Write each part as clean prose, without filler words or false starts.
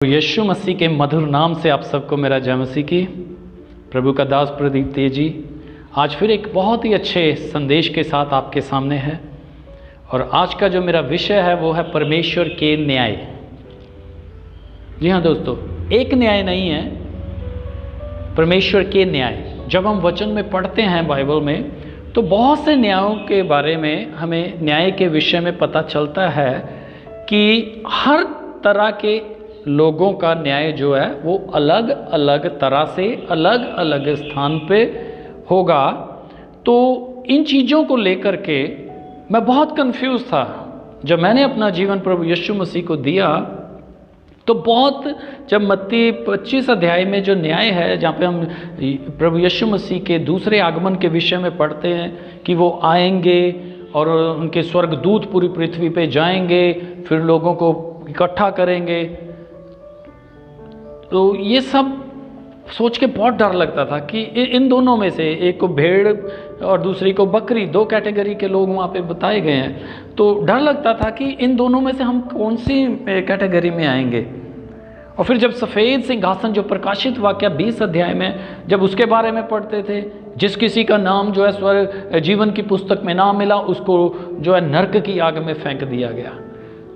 यीशु मसीह के मधुर नाम से आप सबको मेरा जय मसीह की। प्रभु का दास प्रदीप तेजी आज फिर एक बहुत ही अच्छे संदेश के साथ आपके सामने है। और आज का जो मेरा विषय है वो है परमेश्वर के न्याय। जी हाँ दोस्तों, एक न्याय नहीं है, परमेश्वर के न्याय। जब हम वचन में पढ़ते हैं बाइबल में तो बहुत से न्यायों के बारे में हमें न्याय के विषय में पता चलता है कि हर तरह के लोगों का न्याय जो है वो अलग अलग तरह से अलग अलग स्थान पे होगा। तो इन चीज़ों को लेकर के मैं बहुत कंफ्यूज था। जब मैंने अपना जीवन प्रभु यीशु मसीह को दिया तो जब मत्ती 25 अध्याय में जो न्याय है, जहाँ पे हम प्रभु यीशु मसीह के दूसरे आगमन के विषय में पढ़ते हैं कि वो आएंगे और उनके स्वर्गदूत पूरी पृथ्वी पे जाएंगे, फिर लोगों को इकट्ठा करेंगे, तो ये सब सोच के बहुत डर लगता था कि इन दोनों में से एक को भेड़ और दूसरी को बकरी, दो कैटेगरी के लोग वहाँ पे बताए गए हैं। तो डर लगता था कि इन दोनों में से हम कौन सी कैटेगरी में आएंगे। और फिर जब सफ़ेद सिंहासन जो प्रकाशित वाक्य 20 अध्याय में जब उसके बारे में पढ़ते थे, जिस किसी का नाम जो है स्वर्ग जीवन की पुस्तक में ना मिला उसको जो है नरक की आग में फेंक दिया गया।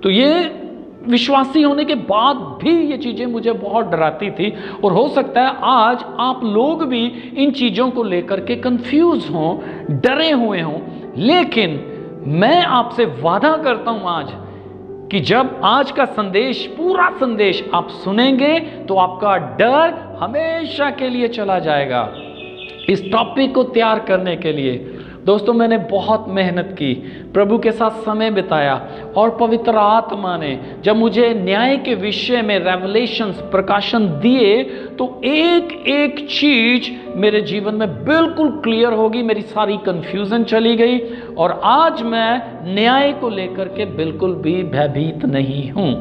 तो ये विश्वासी होने के बाद भी ये चीज़ें मुझे बहुत डराती थी। और हो सकता है आज आप लोग भी इन चीज़ों को लेकर के कंफ्यूज हों, डरे हुए हों। लेकिन मैं आपसे वादा करता हूं आज कि जब आज का संदेश, पूरा संदेश आप सुनेंगे तो आपका डर हमेशा के लिए चला जाएगा। इस टॉपिक को तैयार करने के लिए दोस्तों मैंने बहुत मेहनत की, प्रभु के साथ समय बिताया, और पवित्र आत्मा ने जब मुझे न्याय के विषय में रेवलेशंस, प्रकाशन दिए तो एक एक चीज मेरे जीवन में बिल्कुल क्लियर होगी। मेरी सारी कंफ्यूजन चली गई और आज मैं न्याय को लेकर के बिल्कुल भी भयभीत नहीं हूं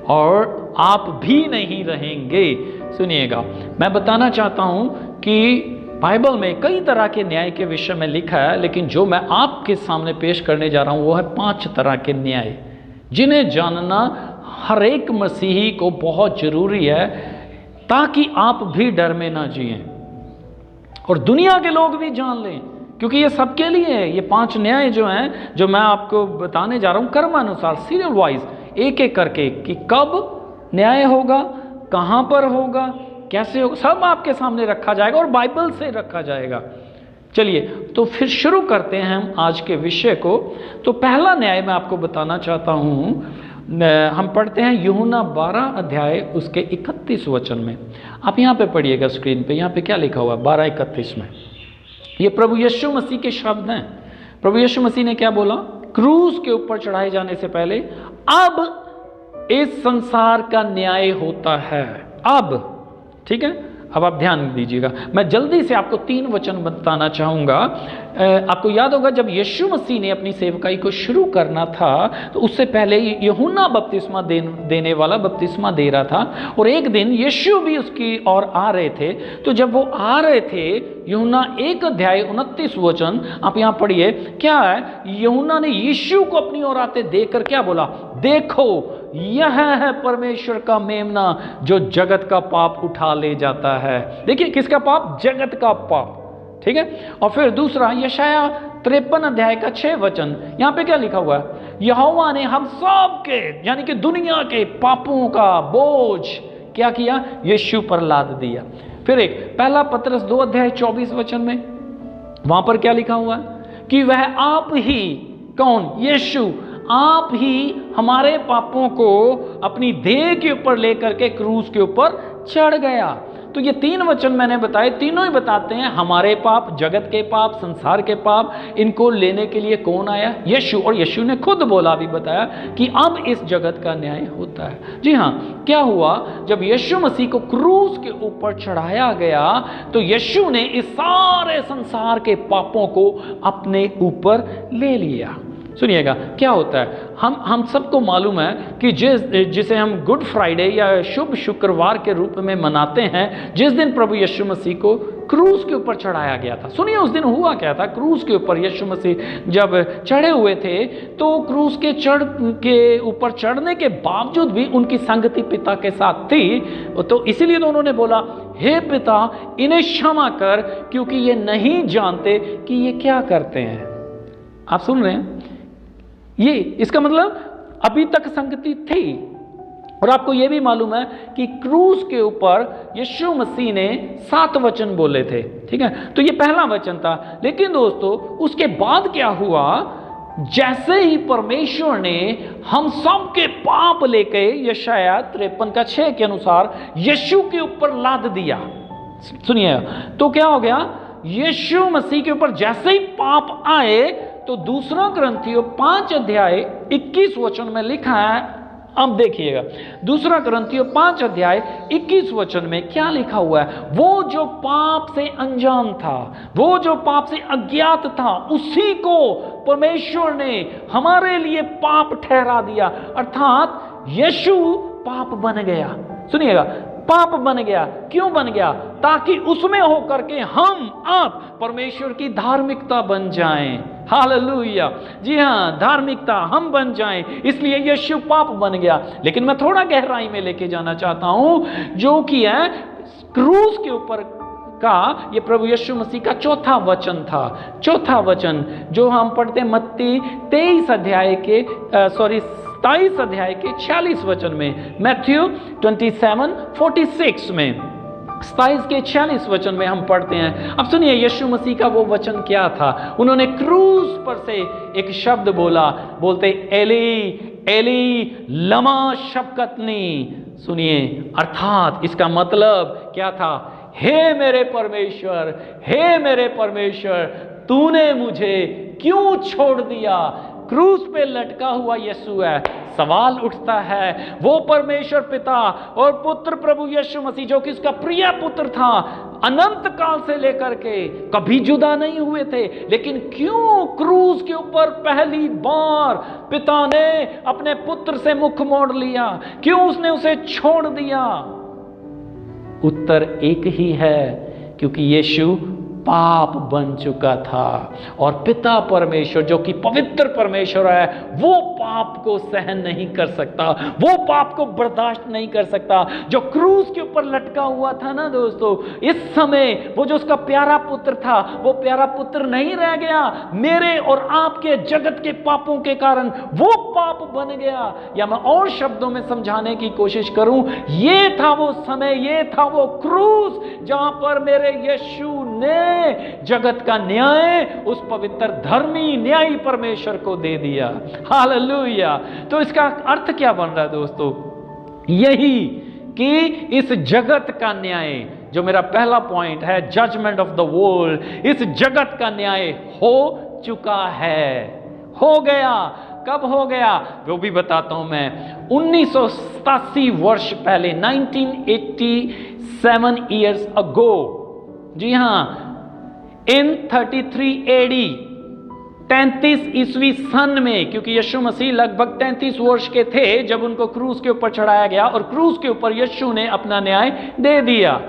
और आप भी नहीं रहेंगे। सुनिएगा, मैं बताना चाहता हूं कि बाइबल में कई तरह के न्याय के विषय में लिखा है, लेकिन जो मैं आपके सामने पेश करने जा रहा हूं वो है 5 तरह के न्याय, जिन्हें जानना हर एक मसीही को बहुत जरूरी है ताकि आप भी डर में ना जिएं और दुनिया के लोग भी जान लें, क्योंकि ये सबके लिए है। ये 5 न्याय जो हैं, जो मैं आपको बताने जा रहा हूं क्रमानुसार, सीरियल वाइज, एक एक करके, कि कब न्याय होगा, कहां पर होगा, कैसे होगा, सब आपके सामने रखा जाएगा और बाइबल से रखा जाएगा। चलिए तो फिर शुरू करते हैं हम आज के विषय को। तो पहला न्याय मैं आपको बताना चाहता हूं, हम पढ़ते हैं यूहन्ना 12 अध्याय उसके 31 वचन में। आप यहाँ पे पढ़िएगा स्क्रीन पे, यहाँ पे क्या लिखा हुआ है 12:31 में। ये प्रभु यीशु मसीह के शब्द हैं। प्रभु यीशु मसीह ने क्या बोला? क्रूस के ऊपर चढ़ाए जाने से पहले अब इस संसार का न्याय होता है। अब ठीक है, अब आप ध्यान दीजिएगा, मैं जल्दी से आपको 3 वचन बताना चाहूँगा। आपको याद होगा जब यीशु मसीह ने अपनी सेवकाई को शुरू करना था तो उससे पहले यूहन्ना बपतिस्मा देने वाला बपतिस्मा दे रहा था, और एक दिन यीशु भी उसकी ओर आ रहे थे। तो जब वो आ रहे थे, यूहन्ना 1 अध्याय 29 वचन आप यहाँ पढ़िए, क्या है? यूहन्ना ने यीशु को अपनी ओर आते देखकर क्या बोला? देखो, यह है परमेश्वर का मेमना जो जगत का पाप उठा ले जाता है। देखिए, किसका पाप? जगत का पाप। ठीक है। और फिर दूसरा, यशाया 53 अध्याय का 6 वचन, यहां पे क्या लिखा हुआ है? यहोवा ने हम सब के, यानी कि दुनिया के पापों का बोझ क्या किया? यीशु पर लाद दिया। फिर एक पहला पतरस 2 अध्याय 24 वचन में, वहां पर क्या लिखा हुआ है? कि वह आप ही, कौन? यीशु, आप ही हमारे पापों को अपनी देह के ऊपर लेकर के क्रूस के ऊपर चढ़ गया। तो ये 3 वचन मैंने बताए, तीनों ही बताते हैं हमारे पाप, जगत के पाप, संसार के पाप, इनको लेने के लिए कौन आया? यीशु। और यीशु ने खुद बोला, भी बताया कि अब इस जगत का न्याय होता है। जी हाँ, क्या हुआ? जब यीशु मसीह को क्रूस के ऊपर चढ़ाया गया तो यीशु ने इस सारे संसार के पापों को अपने ऊपर ले लिया। सुनिएगा क्या होता है, हम सबको मालूम है कि जिसे हम गुड फ्राइडे या शुभ शुक्रवार के रूप में मनाते हैं, जिस दिन प्रभु यीशु मसीह को क्रूस के ऊपर चढ़ाया गया था। सुनिए उस दिन हुआ क्या था, क्रूस के ऊपर यीशु मसीह जब चढ़े हुए थे तो क्रूस के ऊपर चढ़ने के बावजूद भी उनकी संगति पिता के साथ थी। तो इसीलिए तो उन्होंने बोला, हे पिता इन्हें क्षमा कर, क्योंकि ये नहीं जानते कि ये क्या करते हैं। आप सुन रहे हैं, ये इसका मतलब अभी तक संगति थी। और आपको यह भी मालूम है कि क्रूस के ऊपर यीशु मसीह ने 7 वचन बोले थे, ठीक है, तो ये पहला वचन था। लेकिन दोस्तों उसके बाद क्या हुआ, जैसे ही परमेश्वर ने हम सब के पाप लेके यशाया 53:6 के अनुसार यीशु के ऊपर लाद दिया, सुनिए, तो क्या हो गया, यीशु मसीह के ऊपर जैसे ही पाप आए तो 2 कुरिन्थियों 5:21 में लिखा है। अब देखिएगा 2 कुरिन्थियों 5:21 में क्या लिखा हुआ है, वो जो पाप से अनजान था, वो जो पाप से अज्ञात था, उसी को परमेश्वर ने हमारे लिए पाप ठहरा दिया, अर्थात यीशु पाप बन गया। सुनिएगा, पाप बन गया, क्यों बन गया, ताकि उसमें होकर के आप परमेश्वर की धार्मिकता बन जाएं। हालेलुया, जी हाँ, धार्मिकता हम बन जाएं, इसलिए यीशु पाप बन गया। लेकिन मैं थोड़ा गहराई में लेके जाना चाहता हूं, जो कि है क्रूस के ऊपर का ये प्रभु यीशु मसीह का 4था वचन था। 4था वचन जो हम पढ़ते मत्ती 27 अध्याय के 46 वचन में, मैथ्यू 27:46 में, 27 के 46 वचन में हम पढ़ते हैं। अब सुनिए यीशु मसीह का वो वचन क्या था। उन्होंने क्रूस पर से एक शब्द बोलते एली एली लमा शबक्तनी। सुनिए, अर्थात इसका मतलब क्या था, हे मेरे परमेश्वर, हे मेरे परमेश्वर, तूने मुझे क्यों छोड़ दिया। क्रूस पे लटका हुआ यीशु है। सवाल उठता है, वो परमेश्वर पिता और पुत्र प्रभु यीशु मसीह जो कि उसका प्रिय पुत्र था, अनंत काल से लेकर के कभी जुदा नहीं हुए थे, लेकिन क्यों क्रूस के ऊपर पहली बार पिता ने अपने पुत्र से मुख मोड़ लिया, क्यों उसने उसे छोड़ दिया। उत्तर एक ही है, क्योंकि यीशु पाप बन चुका था और पिता परमेश्वर जो कि पवित्र परमेश्वर है, वो पाप को सहन नहीं कर सकता, वो पाप को बर्दाश्त नहीं कर सकता। जो क्रूस के ऊपर लटका हुआ था ना दोस्तों, इस समय वो जो उसका प्यारा पुत्र था, वो प्यारा पुत्र नहीं रह गया। मेरे और आपके जगत के पापों के कारण वो पाप बन गया। या मैं और शब्दों में समझाने की कोशिश करूं, ये था वो समय, ये था वो क्रूस जहां पर मेरे यीशु ने जगत का न्याय उस पवित्र धर्मी न्यायी परमेश्वर को दे दिया। हालेलुया। तो इसका अर्थ क्या बन रहा है दोस्तों, यही कि इस जगत का न्याय, जो मेरा पहला पॉइंट है, जजमेंट ऑफ द वर्ल्ड, इस जगत का न्याय हो चुका है, हो गया। कब हो गया वो भी बताता हूं मैं। 1987 वर्ष पहले, 1987 years ago, जी हां, इन 33 AD, 33 ईस्वी सन में, क्योंकि यीशु मसीह लगभग 33 वर्ष के थे जब उनको क्रूस के ऊपर चढ़ाया गया, और क्रूस के ऊपर यीशु ने अपना न्याय दे दिया,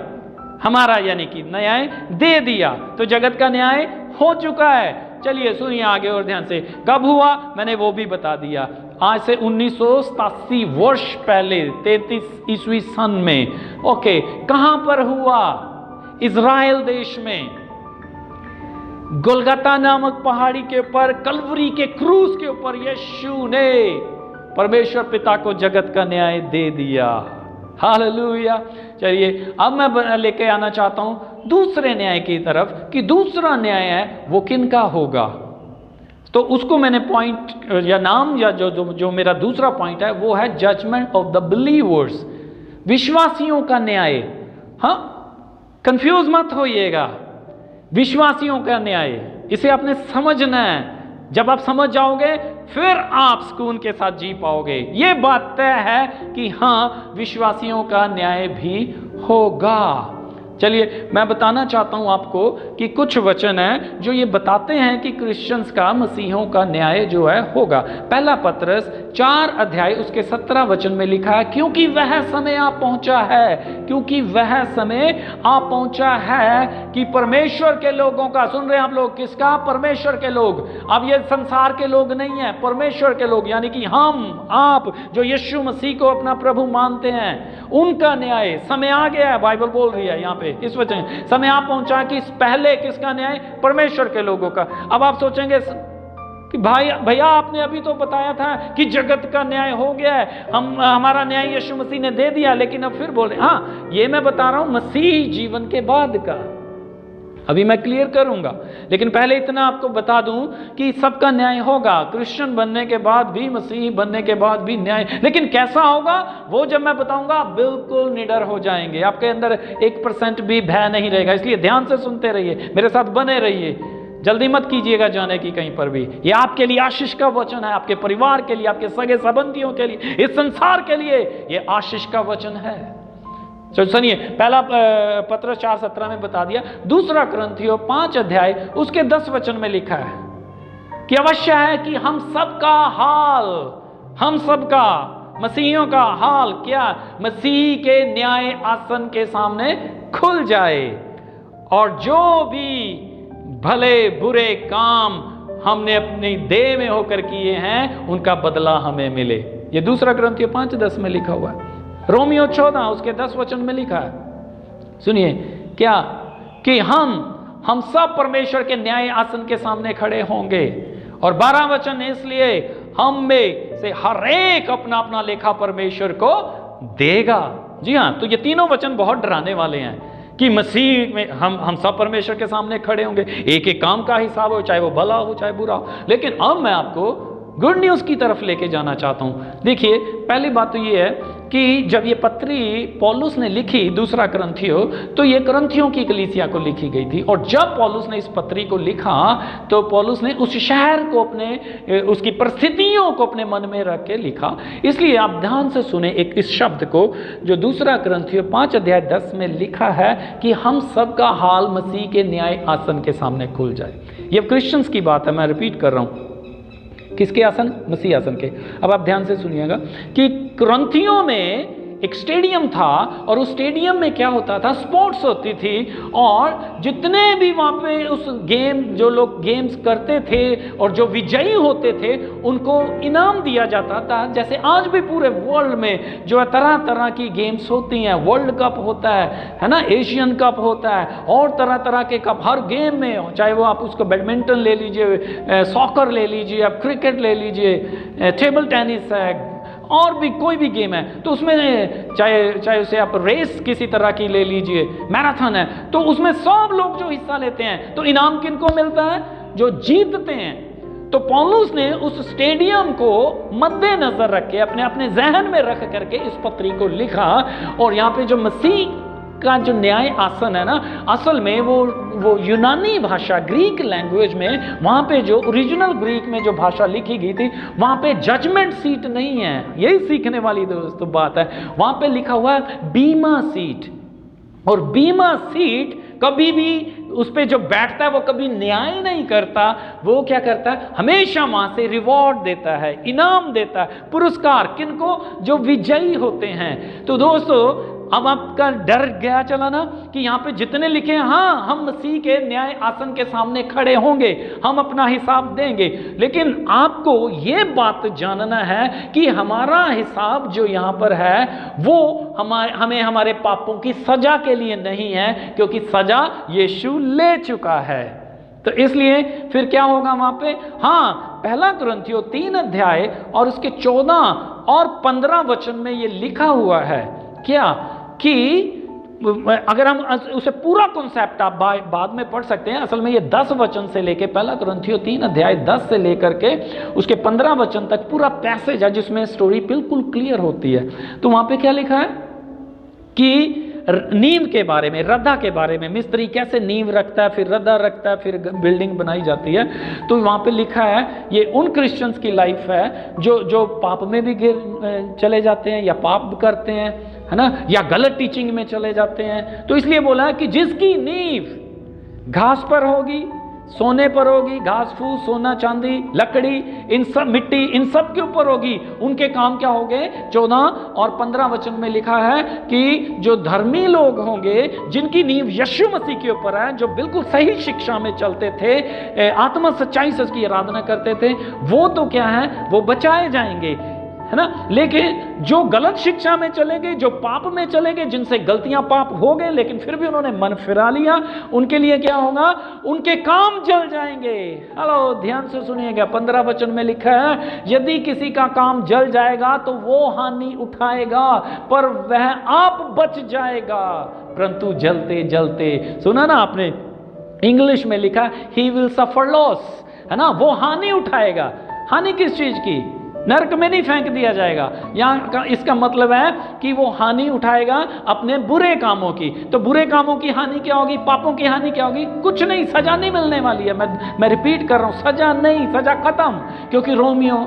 हमारा यानी कि न्याय दे दिया। तो जगत का न्याय हो चुका है। चलिए सुनिए आगे और ध्यान से, कब हुआ मैंने वो भी बता दिया। आज से 1987 वर्ष पहले, 33 ईस्वी सन में। ओके, कहां पर हुआ? इज़राइल देश में, गोलगता नामक पहाड़ी के ऊपर, कलवरी के क्रूस के ऊपर यीशु ने परमेश्वर पिता को जगत का न्याय दे दिया। हालेलुया। चलिए अब मैं लेके आना चाहता हूं दूसरे न्याय की तरफ, कि दूसरा न्याय है वो किनका होगा। तो उसको मैंने पॉइंट या नाम या जो मेरा दूसरा पॉइंट है वो है जजमेंट ऑफ द बिलीवर्स, विश्वासियों का न्याय। हाँ, कंफ्यूज मत होइएगा, विश्वासियों का न्याय, इसे आपने समझना है। जब आप समझ जाओगे फिर आप सुकून के साथ जी पाओगे। यह बात तय है कि हां, विश्वासियों का न्याय भी होगा। चलिए मैं बताना चाहता हूं आपको कि कुछ वचन हैं जो ये बताते हैं कि क्रिश्चियंस का मसीहों का न्याय जो है होगा। पहला पत्रस 4 अध्याय उसके 17 वचन में लिखा है, क्योंकि वह समय आ पहुंचा है, क्योंकि वह समय आ पहुंचा है कि परमेश्वर के लोगों का, सुन रहे हैं आप लोग, किसका? परमेश्वर के लोग। अब ये संसार के लोग नहीं है, परमेश्वर के लोग, यानी कि हम आप जो यीशु मसीह को अपना प्रभु मानते हैं, उनका न्याय समय आ गया है। बाइबल बोल रही है यहाँ पे इस वचन, समय आ पहुंचा कि पहले किसका न्याय? परमेश्वर के लोगों का। अब आप सोचेंगे कि भैया आपने अभी तो बताया था कि जगत का न्याय हो गया है, हमारा न्याय यीशु मसीह ने दे दिया, लेकिन अब फिर बोल रहे। हाँ, ये मैं बता रहा हूं मसीह जीवन के बाद का, अभी मैं क्लियर करूंगा, लेकिन पहले इतना आपको बता दूं कि सबका न्याय होगा, क्रिश्चियन बनने के बाद भी, मसीही बनने के बाद भी न्याय। लेकिन कैसा होगा वो जब मैं बताऊंगा आप बिल्कुल निडर हो जाएंगे, आपके अंदर 1% भी भय नहीं रहेगा। इसलिए ध्यान से सुनते रहिए, मेरे साथ बने रहिए, जल्दी मत कीजिएगा जाने की कहीं पर भी। ये आपके लिए आशीष का वचन है, आपके परिवार के लिए, आपके सगे संबंधियों के लिए, इस संसार के लिए ये आशीष का वचन है। सुनिए, पहला पत्र 4:17 में बता दिया। दूसरा कुरिन्थियों 5 अध्याय उसके 10 वचन में लिखा है कि अवश्य है कि हम सबका हाल, हम सबका, मसीहियों का हाल क्या? मसीह के न्याय आसन के सामने खुल जाए, और जो भी भले बुरे काम हमने अपनी देह में होकर किए हैं उनका बदला हमें मिले। ये दूसरा कुरिन्थियों 5:10 में लिखा हुआ है। रोमियो 14 उसके 10 वचन में लिखा है, सुनिए क्या, कि हम सब परमेश्वर के न्याय आसन के सामने खड़े होंगे। और 12 वचन इसलिए हम में से हर एक अपना अपना लेखा परमेश्वर को देगा। जी हाँ, तो ये तीनों वचन बहुत डराने वाले हैं कि मसीह में हम सब परमेश्वर के सामने खड़े होंगे, एक एक काम का हिसाब हो, चाहे वो भला हो चाहे बुरा हो। लेकिन अब मैं आपको गुड न्यूज़ की तरफ लेके जाना चाहता हूं। देखिए, पहली बात तो ये है कि जब ये पत्री पौलुस ने लिखी दूसरा कुरिन्थियों, तो ये कुरिन्थियों की कलीसिया को लिखी गई थी। और जब पौलुस ने इस पत्री को लिखा तो पौलुस ने उस शहर को अपने, उसकी परिस्थितियों को अपने मन में रख के लिखा। इसलिए आप ध्यान से सुने एक इस शब्द को जो दूसरा कुरिन्थियों 5 अध्याय 10 में लिखा है कि हम सबका हाल मसीह के न्याय आसन के सामने खुल जाए। ये क्रिश्चियंस की बात है, मैं रिपीट कर रहा हूँ। किसके आसन? मसीह आसन के। अब आप ध्यान से सुनिएगा कि कुरिन्थियों में एक स्टेडियम था, और उस स्टेडियम में क्या होता था? स्पोर्ट्स होती थी, और जितने भी वहाँ पे उस गेम, जो लोग गेम्स करते थे और जो विजयी होते थे उनको इनाम दिया जाता था। जैसे आज भी पूरे वर्ल्ड में जो है तरह तरह की गेम्स होती हैं, वर्ल्ड कप होता है ना, एशियन कप होता है, और तरह तरह के कप हर गेम में, चाहे वो आप उसको बैडमिंटन ले लीजिए, सॉकर ले लीजिए, आप क्रिकेट ले लीजिए, टेबल टेनिस है, और भी कोई भी गेम है, तो उसमें चाहे उसे आप रेस किसी तरह की ले लीजिए, मैराथन है, तो उसमें सब लोग जो हिस्सा लेते हैं तो इनाम किनको मिलता है? जो जीतते हैं। तो पौलुस ने उस स्टेडियम को मद्देनजर रख के, अपने जहन में रख करके इस पत्री को लिखा। और यहाँ पे जो मसीह का जो न्याय आसन है ना, असल में वो यूनानी भाषा, ग्रीक लैंग्वेज में, वहाँ पे जो ओरिजिनल ग्रीक में जो भाषा लिखी गई थी, वहाँ पे जजमेंट सीट नहीं है। यही सीखने वाली दोस्तों बात है। वहाँ पे लिखा हुआ है बीमा सीट, और बीमा सीट कभी भी उस पे जो बैठता है वो कभी न्याय नहीं करता, वो क्या करता है? हमेशा वहां से रिवॉर्ड देता है, इनाम देता है, पुरस्कार किनको? जो विजयी होते हैं। तो दोस्तों, अब आपका डर गया चला ना कि यहाँ पे जितने लिखे हैं, हाँ हम मसीह के न्याय आसन के सामने खड़े होंगे, हम अपना हिसाब देंगे। लेकिन आपको ये बात जानना है कि हमारा हिसाब जो यहाँ पर है वो हमें हमारे पापों की सजा के लिए नहीं है, क्योंकि सजा यीशु ले चुका है। तो इसलिए फिर क्या होगा वहां पे? हाँ, पहला कुरिन्थियों 3 अध्याय और उसके 14 और 15 वचन में ये लिखा हुआ है क्या, कि अगर हम उसे पूरा कॉन्सेप्ट आप बाद में पढ़ सकते हैं। असल में ये 10 वचन से लेके, पहला कुरिन्थियों 3 अध्याय 10 से लेकर के उसके 15 वचन तक पूरा पैसेज है जिसमें स्टोरी बिल्कुल क्लियर होती है। तो वहां पे क्या लिखा है कि नींव के बारे में, रद्दा के बारे में, मिस्त्री कैसे नींव रखता है, फिर रद्दा रखता है, फिर बिल्डिंग बनाई जाती है। तो वहाँ पे लिखा है ये उन क्रिश्चियंस की लाइफ है जो पाप में भी गिर चले जाते हैं या पाप करते हैं, है ना, या गलत टीचिंग में चले जाते हैं। तो इसलिए बोला है कि जिसकी नींव घास पर होगी, सोने पर होगी, घास फूस, सोना चांदी, लकड़ी, इन सब, मिट्टी, इन सब के ऊपर होगी, उनके काम क्या होंगे। 14 और 15 वचन में लिखा है कि जो धर्मी लोग होंगे, जिनकी नींव यीशु मसीह के ऊपर है, जो बिल्कुल सही शिक्षा में चलते थे, आत्मा सच्चाई से उसकी आराधना करते थे, वो तो क्या है, वो बचाए जाएंगे, है ना। लेकिन जो गलत शिक्षा में चलेंगे, जो पाप में चलेंगे, जिनसे गलतियां पाप हो गए लेकिन फिर भी उन्होंने मन फिरा लिया, उनके लिए क्या होगा, उनके काम जल जाएंगे। हेलो, ध्यान से सुनिएगा, 15 वचन में लिखा है, यदि किसी का काम जल जाएगा तो वो हानि उठाएगा, पर वह आप बच जाएगा, परंतु जलते जलते, सुना ना आपने, इंग्लिश में लिखा ही विल सफर लॉस, है ना, वो हानि उठाएगा। हानि किस चीज की, नरक में नहीं फेंक दिया जाएगा। यहाँ इसका मतलब है कि वो हानि उठाएगा अपने बुरे कामों की। तो बुरे कामों की हानि क्या होगी, पापों की हानि क्या होगी, कुछ नहीं, सजा नहीं मिलने वाली है। मैं रिपीट कर रहा हूँ, सजा नहीं, सजा खत्म। क्योंकि रोमियो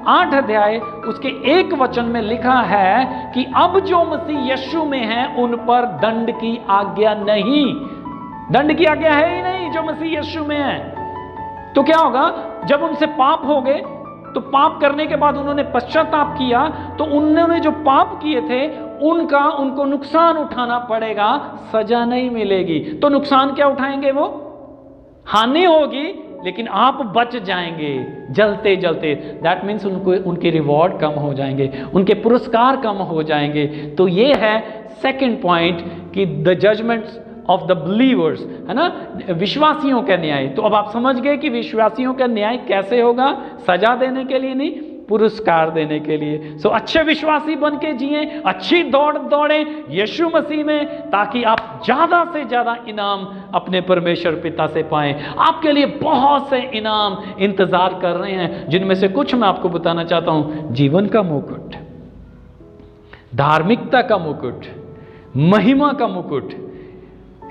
8 अध्याय उसके 1 वचन में लिखा है कि अब जो मसीह यीशु में है उन पर दंड की आज्ञा नहीं, दंड की आज्ञा है ही नहीं जो मसीह यीशु में है। तो क्या होगा, जब उनसे पाप हो गए, तो पाप करने के बाद उन्होंने पश्चाताप किया, तो उन्होंने जो पाप किए थे उनको नुकसान उठाना पड़ेगा, सजा नहीं मिलेगी। तो नुकसान क्या उठाएंगे, वो हानि होगी, लेकिन आप बच जाएंगे जलते जलते। दैट मीन्स उनके रिवॉर्ड कम हो जाएंगे, उनके पुरस्कार कम हो जाएंगे। तो ये है सेकंड पॉइंट कि the judgements of the believers, है ना, विश्वासियों का न्याय। तो अब आप समझ गए कि विश्वासियों का न्याय कैसे होगा, सजा देने के लिए नहीं, पुरस्कार देने के लिए। सो अच्छे विश्वासी बन के जिए, अच्छी दौड़ दौड़े यीशु मसीह में, ताकि आप ज्यादा से ज्यादा इनाम अपने परमेश्वर पिता से पाएं। आपके लिए बहुत से इनाम इंतजार कर रहे हैं, जिनमें से कुछ मैं आपको बताना चाहता हूं। जीवन का मुकुट, धार्मिकता का मुकुट, महिमा का मुकुट,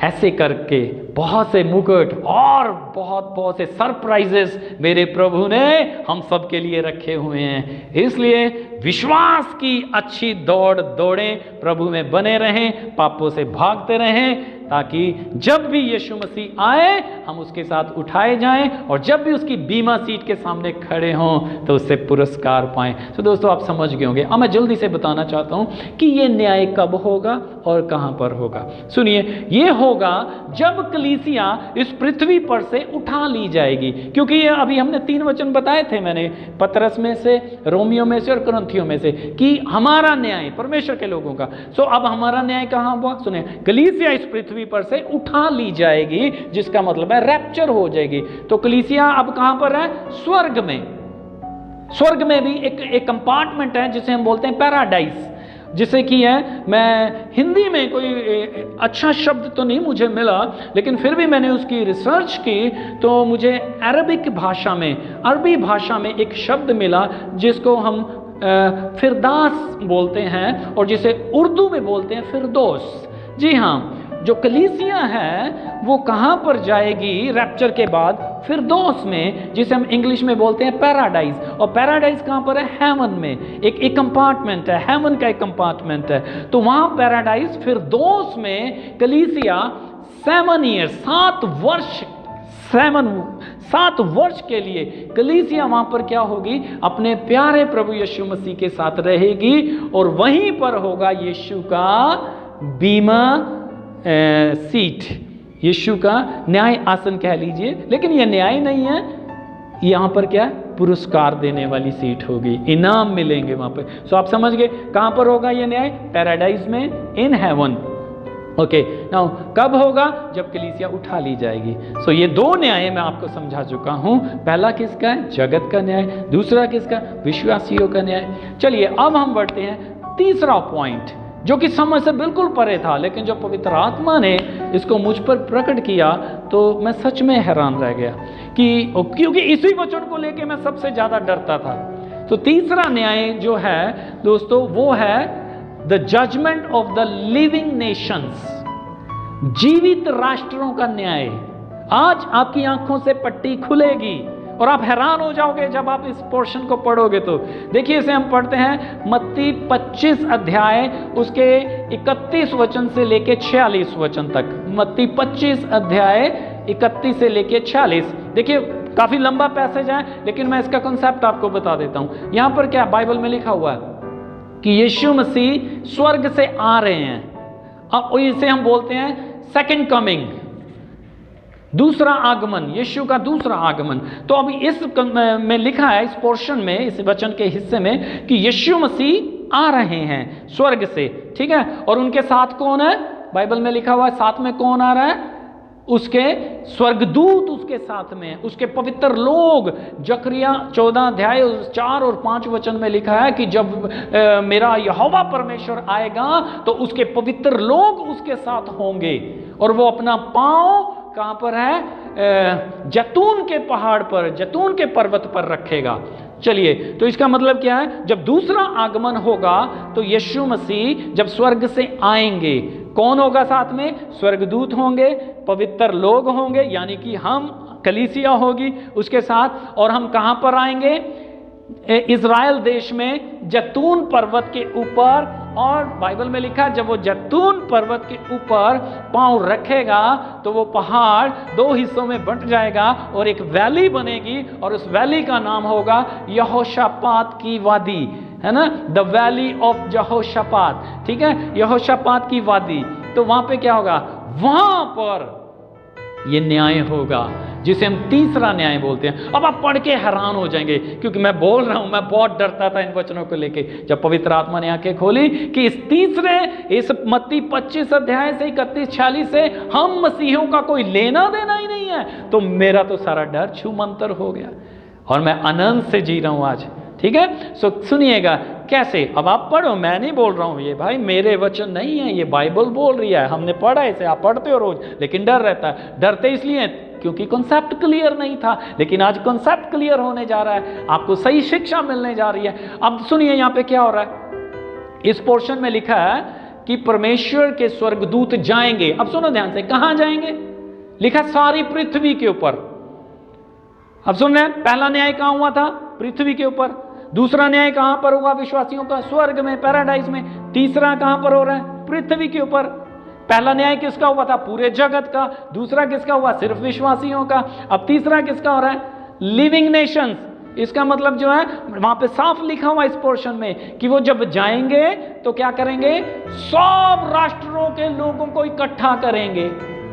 ऐसे करके बहुत से मुकुट और बहुत से सरप्राइजेस मेरे प्रभु ने हम सब के लिए रखे हुए हैं। इसलिए विश्वास की अच्छी दौड़ दौड़ें, प्रभु में बने रहें, पापों से भागते रहें, ताकि जब भी यीशु मसीह आए हम उसके साथ उठाए जाएं, और जब भी उसकी बीमा सीट के सामने खड़े हों तो उससे पुरस्कार पाएं। तो दोस्तों, आप समझ गए होंगे। अब मैं जल्दी से बताना चाहता हूं कि ये न्याय कब होगा और कहां पर होगा। सुनिए, ये होगा जब कलीसिया इस पृथ्वी पर से उठा ली जाएगी। क्योंकि ये अभी हमने 3 वचन बताए थे मैंने, पतरस में से, रोमियो में से और कुरिन्थियों में से, कि हमारा न्याय परमेश्वर के लोगों का। सो अब हमारा न्याय कहां हुआ, सुनिए, कलीसिया इस पृथ्वी पर से उठा ली जाएगी, जिसका मतलब है रैप्चर हो जाएगी। तो कलीसिया अब कहां पर है, स्वर्ग में। स्वर्ग में भी एक कंपार्टमेंट है जिसे हम बोलते हैं पैराडाइज, जिसे कि है, मैं हिंदी में कोई अच्छा शब्द तो नहीं मुझे मिला, लेकिन फिर भी मैंने उसकी रिसर्च की तो मुझे अरबी भाषा में एक शब्द मिला जिसको हम फिरदास बोलते हैं, और जिसे उर्दू में बोलते हैं फिरदौस। जी हाँ, जो कलीसिया है वो कहाँ पर जाएगी रैप्चर के बाद, फिरदौस में, जिसे हम इंग्लिश में बोलते हैं पैराडाइज। और पैराडाइज कहाँ पर है, हेवन में। एक कंपार्टमेंट है, हेवन का एक कंपार्टमेंट है। तो वहाँ पैराडाइज फिरदौस में कलीसिया 7 ईयर 7 वर्ष के लिए कलीसिया वहां पर क्या होगी, अपने प्यारे प्रभु यीशु मसीह के साथ रहेगी, और वहीं पर होगा यीशु का बीमा सीट, यीशु का न्याय आसन कह लीजिए। लेकिन यह न्याय नहीं है, यहां पर क्या, पुरस्कार देने वाली सीट होगी, इनाम मिलेंगे वहां पर। सो आप समझ गए कहां पर होगा यह न्याय, पैराडाइज में, इन हेवन। ओके, नाउ कब होगा, जब कलीसिया उठा ली जाएगी। सो ये 2 न्याय मैं आपको समझा चुका हूं। पहला किसका है, जगत का न्याय, दूसरा किसका, विश्वासियों का न्याय। चलिए अब हम बढ़ते हैं तीसरा पॉइंट, जो कि समझ से बिल्कुल परे था, लेकिन जब पवित्र आत्मा ने इसको मुझ पर प्रकट किया तो मैं सच में हैरान रह गया, क्योंकि इसी वचन को लेके मैं सबसे ज्यादा डरता था। तो तीसरा न्याय जो है दोस्तों, वो है the judgement of the living nations, जीवित राष्ट्रों का न्याय। आज आपकी आंखों से पट्टी खुलेगी और आप हैरान हो जाओगे जब आप इस पोर्शन को पढ़ोगे। तो देखिए, इसे हम पढ़ते हैं मत्ती 25 अध्याय उसके 31 वचन से लेके 46 वचन तक। मत्ती 25 अध्याय 31 से लेके 46। देखिए, काफी लंबा पैसेज है, लेकिन मैं इसका कॉन्सेप्ट आपको बता देता हूं। यहां पर क्या बाइबल में लिखा हुआ है कि यीशु मसीह स्वर्ग से आ रहे हैं। अब इसे हम बोलते हैं सेकंड कमिंग, दूसरा आगमन, यीशु का दूसरा आगमन। तो अभी इस में लिखा है, इस पोर्शन में, इस वचन के हिस्से में, कि यीशु मसीह आ रहे हैं स्वर्ग से, ठीक है। और उनके साथ कौन है? बाइबल में लिखा हुआ है साथ में कौन आ रहा है? उसके स्वर्गदूत उसके साथ में, उसके पवित्र लोग। जकरिया 14 अध्याय 4 और 5 वचन में लिखा है कि जब मेरा यहोवा परमेश्वर आएगा तो उसके पवित्र लोग उसके साथ होंगे, और वो अपना पांव कहां पर है? जैतून के पहाड़ पर, जैतून के पर्वत पर रखेगा। चलिए, तो इसका मतलब क्या है? जब दूसरा आगमन होगा तो यीशु मसीह जब स्वर्ग से आएंगे, कौन होगा साथ में? स्वर्गदूत होंगे, पवित्र लोग होंगे, यानी कि हम, कलीसिया होगी उसके साथ। और हम कहां पर आएंगे? इज़राइल देश में जैतून पर्वत के ऊपर। और बाइबल में लिखा, जब वो जैतून पर्वत के ऊपर पांव रखेगा तो वो पहाड़ 2 हिस्सों में बंट जाएगा और एक वैली बनेगी, और उस वैली का नाम होगा यहोशापात की वादी, है ना? द वैली ऑफ यहोशापात, ठीक है, यहोशापात की वादी। तो वहां पे क्या होगा? वहां पर ये न्याय होगा, जिसे हम तीसरा न्याय बोलते हैं। अब आप पढ़ के हैरान हो जाएंगे, क्योंकि मैं बोल रहा हूं, मैं बहुत डरता था इन वचनों को लेके, जब पवित्र आत्मा ने आंखें खोली कि इस मत्ती 25 अध्याय से 31-46 से हम मसीहों का कोई लेना देना ही नहीं है, तो मेरा तो सारा डर छूमंतर हो गया, और मैं आनंद से जी रहा हूं आज, ठीक है। सो सुनिएगा कैसे। अब आप पढ़ो, मैं नहीं बोल रहा हूं, ये भाई मेरे वचन नहीं है, ये बाइबल बोल रही है, हमने पढ़ा इसे, आप पढ़ते हो रोज, लेकिन डर रहता है। डरते इसलिए क्योंकि कॉन्सेप्ट क्लियर नहीं था, लेकिन आज कॉन्सेप्ट क्लियर होने जा रहा है, आपको सही शिक्षा मिलने जा रही है। अब सुनिए यहां पे क्या हो रहा है। इस पोर्शन में लिखा है कि परमेश्वर के स्वर्गदूत जाएंगे। अब सुनो ध्यान से, कहां जाएंगे? लिखा सारी पृथ्वी के ऊपर। अब सुन रहे हैं, पहला न्याय कहां हुआ था? पृथ्वी के ऊपर। दूसरा न्याय कहां पर हुआ? विश्वासियों का, स्वर्ग में, पैराडाइज में। तीसरा कहां पर हो रहा है? पृथ्वी के ऊपर। पहला न्याय किसका हुआ था? पूरे जगत का। दूसरा किसका हुआ? सिर्फ विश्वासियों का। अब तीसरा किसका हो रहा है? Living Nations. इसका मतलब जो है, वहां पे साफ लिखा हुआ इस पोर्शन में कि वो जब जाएंगे तो क्या करेंगे? सब राष्ट्रों के लोगों को इकट्ठा करेंगे।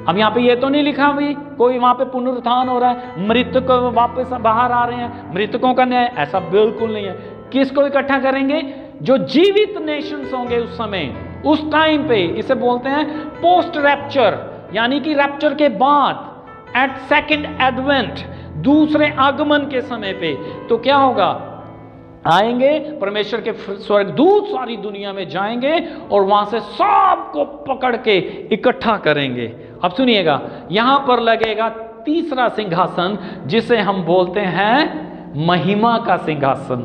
अब यहाँ पे ये तो नहीं लिखा भी कोई वहां पे पुनरुत्थान हो रहा है, मृतक वापस बाहर आ रहे हैं, मृतकों का न्याय, ऐसा बिल्कुल नहीं है। किसको इकट्ठा करेंगे? जो जीवित नेशंस होंगे उस समय, उस टाइम पे। इसे बोलते हैं पोस्ट रैप्चर, यानी कि रैप्चर के बाद, एट सेकंड एडवेंट, दूसरे आगमन के समय पे। तो क्या होगा? आएंगे परमेश्वर के स्वर्गदूत, सारी दुनिया में जाएंगे और वहां से सबको पकड़ के इकट्ठा करेंगे। अब सुनिएगा, यहां पर लगेगा तीसरा सिंहासन, जिसे हम बोलते हैं महिमा का सिंहासन,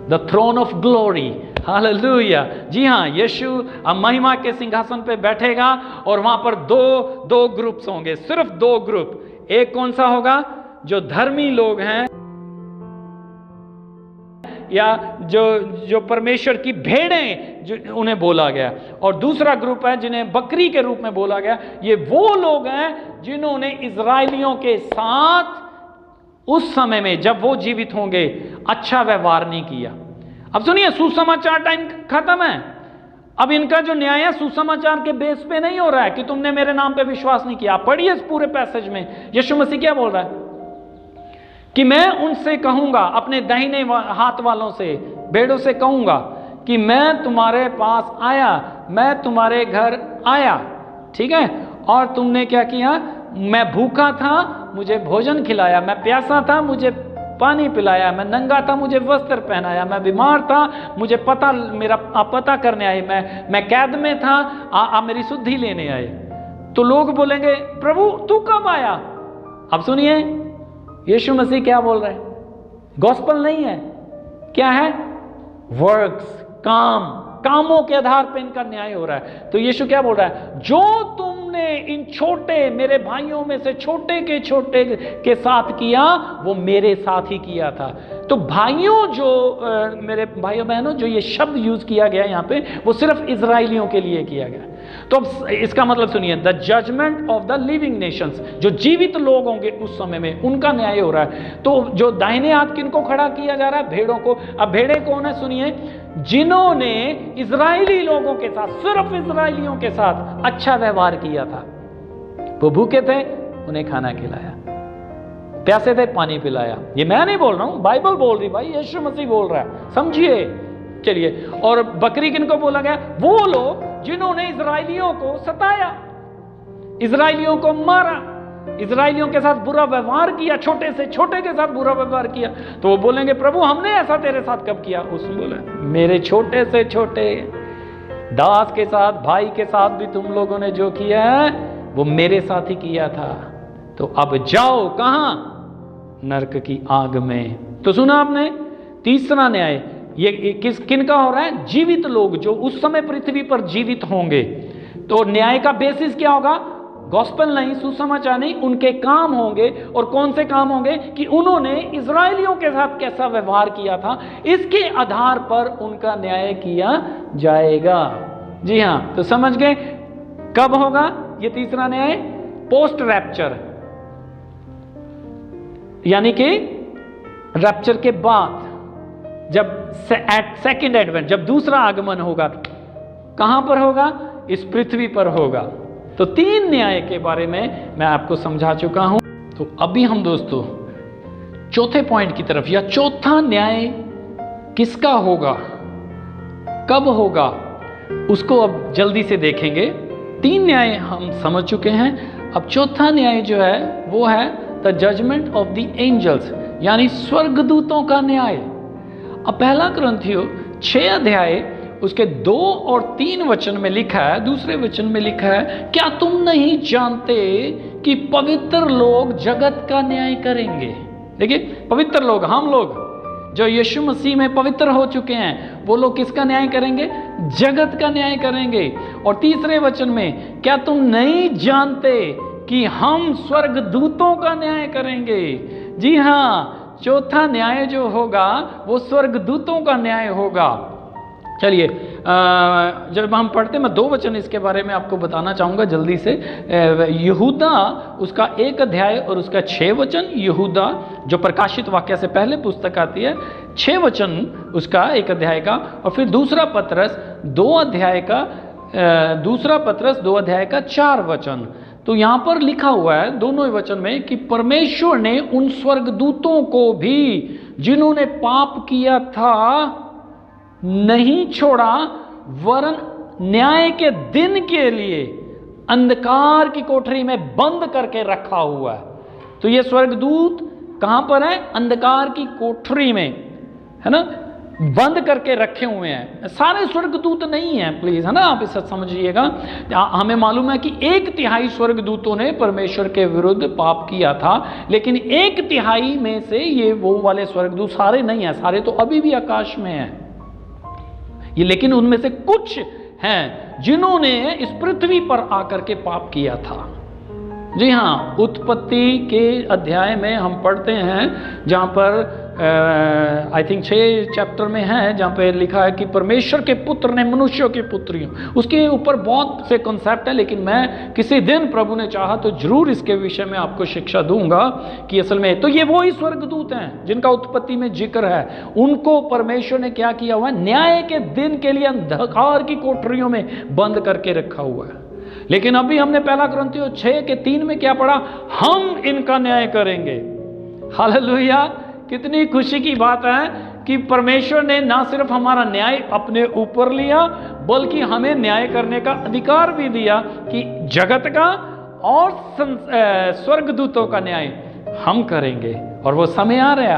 the throne of glory. Hallelujah. जी हाँ, यीशु अब महिमा के सिंहासन पे बैठेगा, और वहां पर दो ग्रुप्स होंगे, सिर्फ 2 ग्रुप। एक कौन सा होगा? जो धर्मी लोग हैं, या जो परमेश्वर की भेड़ें जो उन्हें बोला गया, और दूसरा ग्रुप है जिन्हें बकरी के रूप में बोला गया। ये वो लोग हैं जिन्होंने इजरायलियों के साथ उस समय में, जब वो जीवित होंगे, अच्छा व्यवहार नहीं किया। अब सुनिए, सुसमाचार टाइम खत्म है। अब इनका जो न्याय है सुसमाचार के बेस पे नहीं हो रहा है कि तुमने मेरे नाम पे विश्वास नहीं किया। पढ़िए इस पूरे पैसेज में यीशु मसीह क्या बोल रहा है कि मैं उनसे कहूंगा, अपने दाहिने हाथ वालों से, भेड़ों से कहूंगा कि मैं तुम्हारे पास आया, मैं तुम्हारे घर आया, ठीक है, और तुमने क्या किया? मैं भूखा था, मुझे भोजन खिलाया, मैं प्यासा था, मुझे पानी पिलाया, मैं नंगा था, मुझे वस्त्र पहनाया, मैं बीमार था, मुझे आप पता करने आए, मैं कैद में था, आप मेरी शुद्धि लेने आए। तो लोग बोलेंगे, प्रभु तू कब आया? अब सुनिए यीशु मसीह क्या बोल रहे हैं। गॉस्पल नहीं है, क्या है? वर्क्स, कामों के आधार पर इनका न्याय हो रहा है। तो यीशु क्या बोल रहा है? जो तुमने इन छोटे मेरे भाइयों में से छोटे के साथ किया, वो मेरे साथ ही किया था। तो भाइयों, जो मेरे भाइयों बहनों, जो ये शब्द यूज किया गया यहाँ पे, वो सिर्फ इजराइलियों के लिए किया गया। तो अब इसका मतलब सुनिए, the judgement of the living nations, जो जीवित लोग होंगे उस समय में, उनका न्याय हो रहा है। तो जो दाहिने हाथ किनको खड़ा किया जा रहा है? भेड़ों को। अब भेड़े कौन है? सुनिए, जिन्होंने इजरायली लोगों के साथ, सिर्फ इजरायलियों के साथ अच्छा व्यवहार किया था। वो भूखे थे, उन्हें खाना खिलाया, प्यासे थे, पानी पिलाया। ये मैं नहीं बोल रहा हूं, बाइबल बोल रही, भाई यीशु मसीह बोल रहा है, समझिए। चलिए, और बकरी किनको बोला गया? वो लोग जिन्होंने इजरायलियों को सताया, इजरायलियों को मारा, इजरायलियों के साथ बुरा व्यवहार किया, छोटे से छोटे के साथ बुरा व्यवहार किया। तो वो बोलेंगे, प्रभु हमने ऐसा तेरे साथ कब किया? उसने बोला, मेरे छोटे से छोटे दास के साथ, भाई के साथ भी तुम लोगों ने जो किया है वो मेरे साथ ही किया था। तो अब जाओ कहां? नरक की आग में। तो सुना आपने? तीसरा न्याय ये किन का हो रहा है? जीवित लोग जो उस समय पृथ्वी पर जीवित होंगे। तो न्याय का बेसिस क्या होगा? गॉस्पेल नहीं, सुसमाचार नहीं, उनके काम होंगे। और कौन से काम होंगे? कि उन्होंने इजरायलियों के साथ कैसा व्यवहार किया था, इसके आधार पर उनका न्याय किया जाएगा। जी हां, तो समझ गए कब होगा ये तीसरा न्याय? पोस्ट रैप्चर, यानी कि रैप्चर के बाद, जब सेकंड एडवेंट, जब दूसरा आगमन होगा। कहां पर होगा? इस पृथ्वी पर होगा। तो तीन न्याय के बारे में मैं आपको समझा चुका हूं। तो अभी हम दोस्तों चौथे पॉइंट की तरफ, या चौथा न्याय किसका होगा, कब होगा, उसको अब जल्दी से देखेंगे। तीन न्याय हम समझ चुके हैं। अब चौथा न्याय जो है वो है the judgement of the angels, यानी स्वर्गदूतों का न्याय। अब पहला कुरिन्थियों 6 अध्याय उसके 2 और 3 वचन में लिखा है, दूसरे वचन में लिखा है, क्या तुम नहीं जानते कि पवित्र लोग जगत का न्याय करेंगे? देखिए, पवित्र लोग, हम लोग जो यीशु मसीह में पवित्र हो चुके हैं, वो लोग किसका न्याय करेंगे? जगत का न्याय करेंगे। और तीसरे वचन में, क्या तुम नहीं जानते कि हम स्वर्गदूतों का न्याय करेंगे? जी हां, चौथा न्याय जो होगा वो स्वर्गदूतों का न्याय होगा। चलिए, जब हम पढ़ते, मैं 2 वचन इसके बारे में आपको बताना चाहूँगा जल्दी से। यहूदा उसका 1 अध्याय और उसका 6 वचन। यहूदा जो प्रकाशित वाक्य से पहले पुस्तक आती है, 6 वचन उसका 1 अध्याय का। और फिर दूसरा पत्रस 2 अध्याय का 4 वचन। तो यहाँ पर लिखा हुआ है दोनों वचन में कि परमेश्वर ने उन स्वर्गदूतों को भी जिन्होंने पाप किया था नहीं छोड़ा, वरन न्याय के दिन के लिए अंधकार की कोठरी में बंद करके रखा हुआ है। तो ये स्वर्गदूत कहां पर है? अंधकार की कोठरी में, है ना, बंद करके रखे हुए हैं। सारे स्वर्गदूत नहीं हैं, प्लीज, है ना, आप इसे समझिएगा। हमें मालूम है कि 1/3 स्वर्गदूतों ने परमेश्वर के विरुद्ध पाप किया था, लेकिन 1/3 में से ये वो वाले स्वर्गदूत सारे नहीं हैं, सारे तो अभी भी आकाश में हैं ये, लेकिन उनमें से कुछ हैं जिन्होंने इस पृथ्वी पर आकर के पाप किया था। जी हाँ, उत्पत्ति के अध्याय में हम पढ़ते हैं, जहाँ पर आई थिंक 6 चैप्टर में है, जहाँ पे लिखा है कि परमेश्वर के पुत्र ने मनुष्यों की पुत्रियों, उसके ऊपर बहुत से कॉन्सेप्ट है, लेकिन मैं किसी दिन प्रभु ने चाहा तो जरूर इसके विषय में आपको शिक्षा दूंगा कि असल में तो ये वो ही स्वर्गदूत हैं जिनका उत्पत्ति में जिक्र है। उनको परमेश्वर ने क्या किया हुआ है? न्याय के दिन के लिए अंधकार की कोठरियों में बंद करके रखा हुआ है। लेकिन अभी हमने पहला कुरिन्थियों 6:3 में क्या पढ़ा? हम इनका न्याय करेंगे। हालेलुया! कितनी खुशी की बात है कि परमेश्वर ने ना सिर्फ हमारा न्याय अपने ऊपर लिया, बल्कि हमें न्याय करने का अधिकार भी दिया कि जगत का और स्वर्गदूतों का न्याय हम करेंगे। और वो समय आ रहा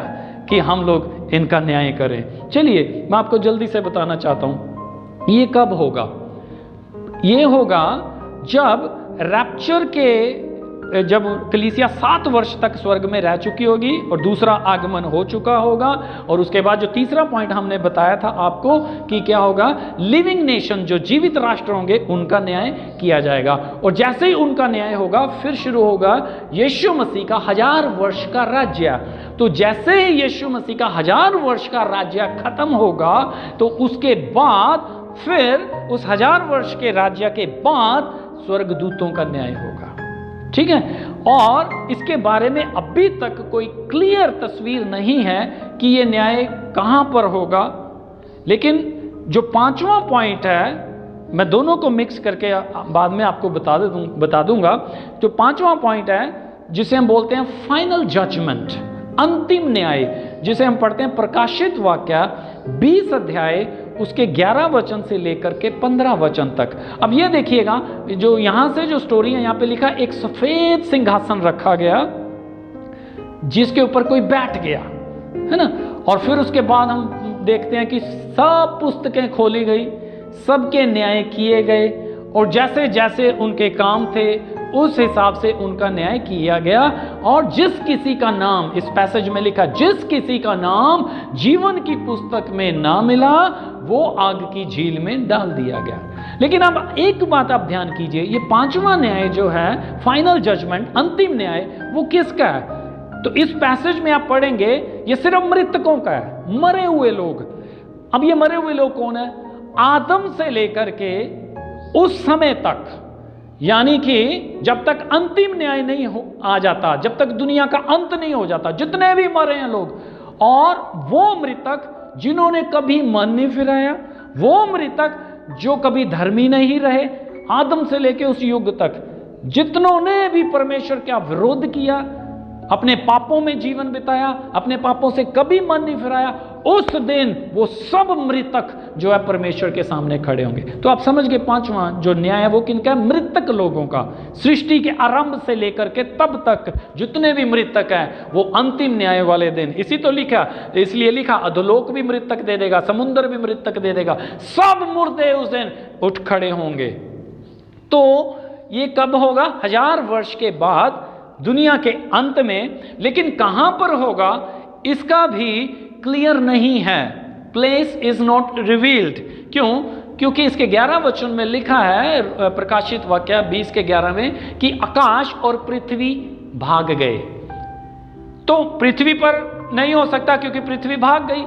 कि हम लोग इनका न्याय करें। चलिए, मैं आपको जल्दी से बताना चाहता हूं ये कब होगा। ये होगा जब रैप्चर के जब कलीसिया 7 वर्ष तक स्वर्ग में रह चुकी होगी और दूसरा आगमन हो चुका होगा, और उसके बाद जो तीसरा पॉइंट हमने बताया था आपको कि क्या होगा, लिविंग नेशन जो जीवित राष्ट्र होंगे उनका न्याय किया जाएगा। और जैसे ही उनका न्याय होगा फिर शुरू होगा यीशु मसीह का 1000 वर्ष का राज्य। तो जैसे ही यीशु मसीह का 1000 वर्ष का राज्य खत्म होगा तो उसके बाद फिर उस 1000 वर्ष के राज्य के बाद स्वर्गदूतों का न्याय होगा। ठीक है, और इसके बारे में अभी तक कोई क्लियर तस्वीर नहीं है कि ये न्याय कहां पर होगा। लेकिन जो 5वां पॉइंट है, मैं दोनों को मिक्स करके बाद में आपको बता दूंगा। जो 5वां पॉइंट है जिसे हम बोलते हैं फाइनल जजमेंट, अंतिम न्याय, जिसे हम पढ़ते हैं प्रकाशित वाक्य 20 अध्याय उसके 11 वचन से लेकर के 15 वचन तक। अब ये देखिएगा, जो यहां से जो स्टोरी है, यहां पे लिखा एक सफेद सिंहासन रखा गया जिसके ऊपर कोई बैठ गया, है ना। और फिर उसके बाद हम देखते हैं कि सब पुस्तकें खोली गई, सबके न्याय किए गए, और जैसे जैसे उनके काम थे उस हिसाब से उनका न्याय किया गया। और जिस किसी का नाम, इस पैसेज में लिखा, जिस किसी का नाम जीवन की पुस्तक में ना मिला वो आग की झील में डाल दिया गया। लेकिन अब एक बात आप ध्यान कीजिए, ये 5वां न्याय जो है, फाइनल जजमेंट, अंतिम न्याय, वो किसका है? तो इस पैसेज में आप पढ़ेंगे ये सिर्फ मृतकों का है, मरे हुए लोग। अब ये मरे हुए लोग कौन है? आदम से लेकर के उस समय तक, यानी कि जब तक अंतिम न्याय नहीं आ जाता, जब तक दुनिया का अंत नहीं हो जाता, जितने भी मरे हैं लोग, और वो मृतक जिन्होंने कभी मन नहीं फिराया, वो मृतक जो कभी धर्मी नहीं रहे, आदम से लेके उस युग तक जितनों ने भी परमेश्वर का विरोध किया, अपने पापों में जीवन बिताया, अपने पापों से कभी मन नहीं फिराया, उस दिन वो सब मृतक जो है परमेश्वर के सामने खड़े होंगे। तो आप समझ गए 5वां जो न्याय है वो किनका है? मृतक लोगों का। सृष्टि के आरंभ से लेकर के तब तक जितने भी मृतक हैं वो अंतिम न्याय वाले दिन, इसी तो लिखा, इसलिए लिखा अधोलोक भी मृतक दे देगा, समुद्र भी मृतक दे देगा, सब मुर्दे उस दिन उठ खड़े होंगे। तो ये कब होगा? 1000 वर्ष के बाद, दुनिया के अंत में। लेकिन कहां पर होगा इसका भी क्लियर नहीं है, प्लेस इज नॉट रिवील्ड। क्यों? क्योंकि इसके 11 वचन में लिखा है, प्रकाशित वाक्य 20 के 11 में, कि आकाश और पृथ्वी भाग गए। तो पृथ्वी पर नहीं हो सकता क्योंकि पृथ्वी भाग गई,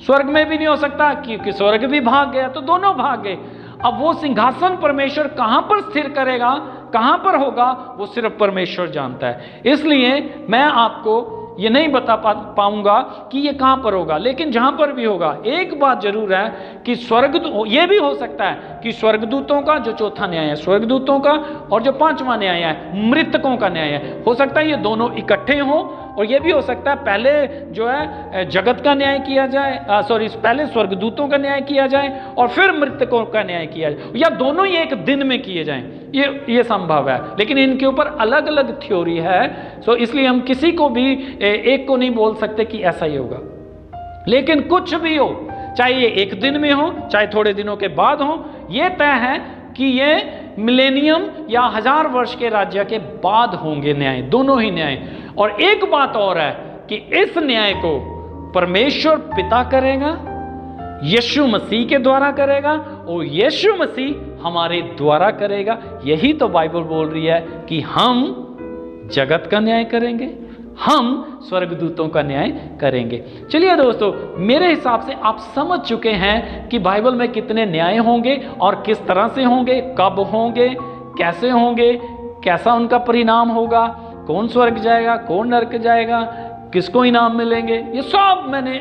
स्वर्ग में भी नहीं हो सकता क्योंकि स्वर्ग भी भाग गया, तो दोनों भाग गए। अब वो सिंहासन परमेश्वर कहां पर स्थिर करेगा, कहां पर होगा, वो सिर्फ परमेश्वर जानता है। इसलिए मैं आपको ये नहीं बता पाऊंगा कि ये कहां पर होगा। लेकिन जहां पर भी होगा, एक बात जरूर है कि ये भी हो सकता है कि स्वर्गदूतों का जो चौथा न्याय है स्वर्गदूतों का, और जो 5वां न्याय है मृतकों का न्याय है, हो सकता है ये दोनों इकट्ठे हों। और ये भी हो सकता है पहले जो है जगत का न्याय किया जाए, पहले स्वर्गदूतों का न्याय किया जाए और फिर मृतकों का न्याय किया जाए, या दोनों ही एक दिन में किए जाएं। ये संभव है, लेकिन इनके ऊपर अलग अलग थ्योरी है। सो इसलिए हम किसी को भी एक को नहीं बोल सकते कि ऐसा ही होगा। लेकिन कुछ भी हो, चाहे ये एक दिन में हो चाहे थोड़े दिनों के बाद हो, ये तय है कि ये मिलेनियम या 1000 वर्ष के राज्य के बाद होंगे न्याय, दोनों ही न्याय। और एक बात और है कि इस न्याय को परमेश्वर पिता करेगा, यीशु मसीह के द्वारा करेगा, और यीशु मसीह हमारे द्वारा करेगा। यही तो बाइबल बोल रही है कि हम जगत का न्याय करेंगे, हम स्वर्गदूतों का न्याय करेंगे। चलिए दोस्तों, मेरे हिसाब से आप समझ चुके हैं कि बाइबल में कितने न्याय होंगे और किस तरह से होंगे, कब होंगे, कैसे होंगे, कैसा उनका परिणाम होगा, कौन स्वर्ग जाएगा, कौन नरक जाएगा, किसको इनाम मिलेंगे। ये सब मैंने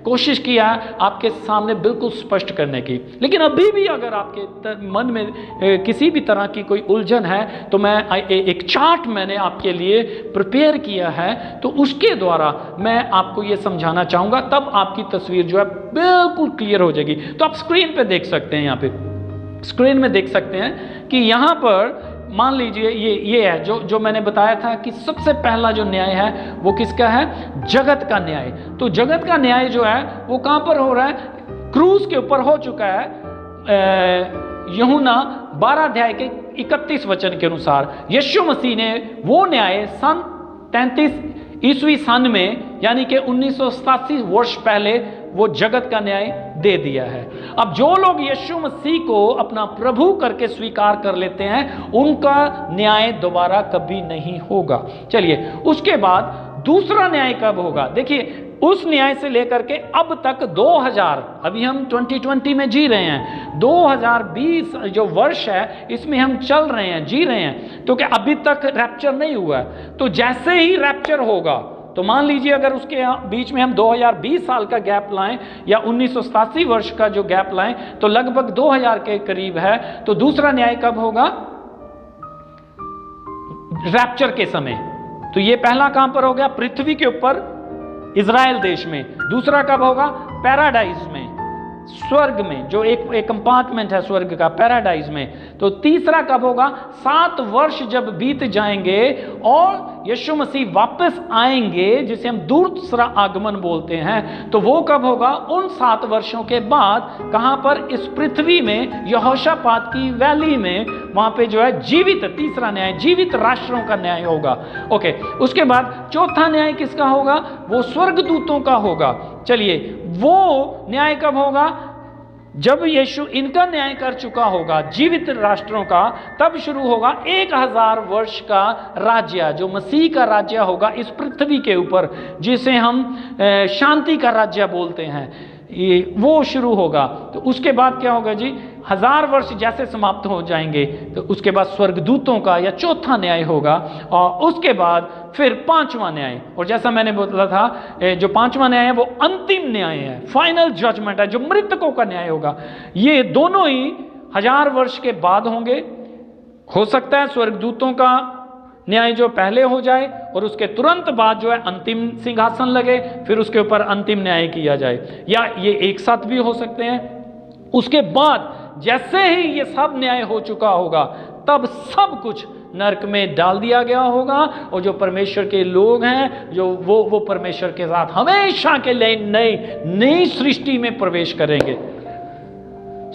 कोशिश किया है आपके सामने बिल्कुल स्पष्ट करने की। लेकिन अभी भी अगर आपके मन में किसी भी तरह की कोई उलझन है तो मैं एक चार्ट मैंने आपके लिए प्रिपेयर किया है, तो उसके द्वारा मैं आपको ये समझाना चाहूँगा, तब आपकी तस्वीर जो है बिल्कुल क्लियर हो जाएगी। तो आप स्क्रीन पे देख सकते हैं, यहाँ पे स्क्रीन में देख सकते हैं कि यहाँ पर मान लीजिए ये है जो मैंने बताया था कि सबसे पहला जो न्याय है वो किसका है? जगत का न्याय। तो जगत का न्याय जो है वो कहां पर हो रहा है? क्रूस के ऊपर हो चुका है। यूहन्ना 12 अध्याय के 31 वचन के अनुसार यीशु मसीह ने वो न्याय सन 33 ईस्वी सन में, यानी कि 1987 वर्ष पहले वो जगत का न्याय दे दिया है। अब जो लोग यीशु मसीह को अपना प्रभु करके स्वीकार कर लेते हैं, उनका न्याय दोबारा कभी नहीं होगा। चलिए, उसके बाद दूसरा न्याय कब होगा? देखिए, उस न्याय से लेकर के अब तक 2000, अभी हम 2020 में जी रहे हैं, 2020 जो वर्ष है इसमें हम चल रहे हैं, जी रहे हैं, तो क्या अभी तक रैप्चर नहीं हुआ है? तो जैसे ही रैप्चर होगा, तो मान लीजिए अगर उसके बीच में हम 2020 साल का गैप लाएं या 1987 वर्ष का जो गैप लाएं, तो लगभग 2000 के करीब है। तो दूसरा न्याय कब होगा? रैप्चर के समय। तो ये पहला कहां पर हो गया? पृथ्वी के ऊपर, इज़राइल देश में। दूसरा कब होगा? पैराडाइज में, स्वर्ग में, जो एक कंपार्टमेंट है स्वर्ग का, पैराडाइज में। तो तीसरा कब होगा? 7 वर्ष जब बीत जाएंगे और यीशु मसीह वापस आएंगे, जिसे हम दूसरा आगमन बोलते हैं, तो वो कब होगा? उन 7 वर्षों के बाद। कहां पर? इस पृथ्वी में, यहोशापात की वैली में, वहां पे जो है जीवित, तीसरा न्याय जीवित राष्ट्रों का न्याय होगा। ओके, उसके बाद चौथा न्याय किसका होगा? वो स्वर्गदूतों का होगा। चलिए, वो न्याय कब होगा? जब यीशु इनका न्याय कर चुका होगा, जीवित राष्ट्रों का, तब शुरू होगा 1000 वर्ष का राज्य, जो मसीह का राज्य होगा इस पृथ्वी के ऊपर, जिसे हम शांति का राज्य बोलते हैं, ये वो शुरू होगा। तो उसके बाद क्या होगा जी? 1000 वर्ष जैसे समाप्त हो जाएंगे, तो उसके बाद स्वर्गदूतों का या चौथा न्याय होगा, और उसके बाद फिर 5वां न्याय। और जैसा मैंने बोला था, जो 5वां न्याय है वो अंतिम न्याय है, फाइनल जजमेंट है, जो मृतकों का न्याय होगा। ये दोनों ही 1000 वर्ष के बाद होंगे। हो सकता है स्वर्गदूतों का न्याय जो पहले हो जाए और उसके तुरंत बाद जो है अंतिम सिंहासन लगे, फिर उसके ऊपर अंतिम न्याय किया जाए, या ये एक साथ भी हो सकते हैं। उसके बाद जैसे ही ये सब न्याय हो चुका होगा, तब सब कुछ नरक में डाल दिया गया होगा, और जो परमेश्वर के लोग हैं, जो वो परमेश्वर के साथ हमेशा के लिए नई सृष्टि में प्रवेश करेंगे।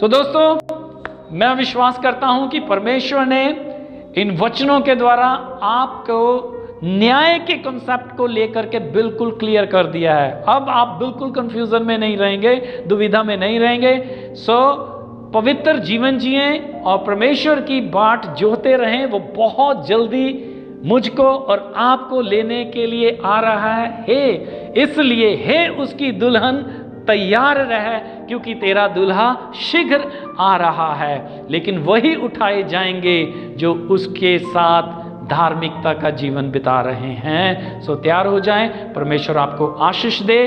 सो दोस्तों, मैं विश्वास करता हूं कि परमेश्वर ने इन वचनों के द्वारा आपको न्याय के कॉन्सेप्ट को लेकर के बिल्कुल क्लियर कर दिया है। अब आप बिल्कुल कंफ्यूजन में नहीं रहेंगे, दुविधा में नहीं रहेंगे। पवित्र जीवन जिए और परमेश्वर की बाट जोते रहें। वो बहुत जल्दी मुझको और आपको लेने के लिए आ रहा है, इसलिए हे उसकी दुल्हन तैयार रहे, क्योंकि तेरा दुल्हा शीघ्र आ रहा है। लेकिन वही उठाए जाएंगे जो उसके साथ धार्मिकता का जीवन बिता रहे हैं। सो तैयार हो जाएं। परमेश्वर आपको आशीष दे।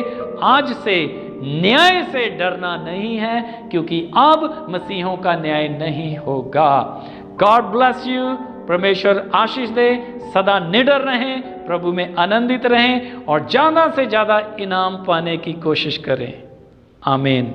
आज से न्याय से डरना नहीं है, क्योंकि अब मसीहों का न्याय नहीं होगा। God bless you. परमेश्वर आशीष दे। सदा निडर रहें, प्रभु में आनंदित रहें और ज्यादा से ज्यादा इनाम पाने की कोशिश करें। आमीन।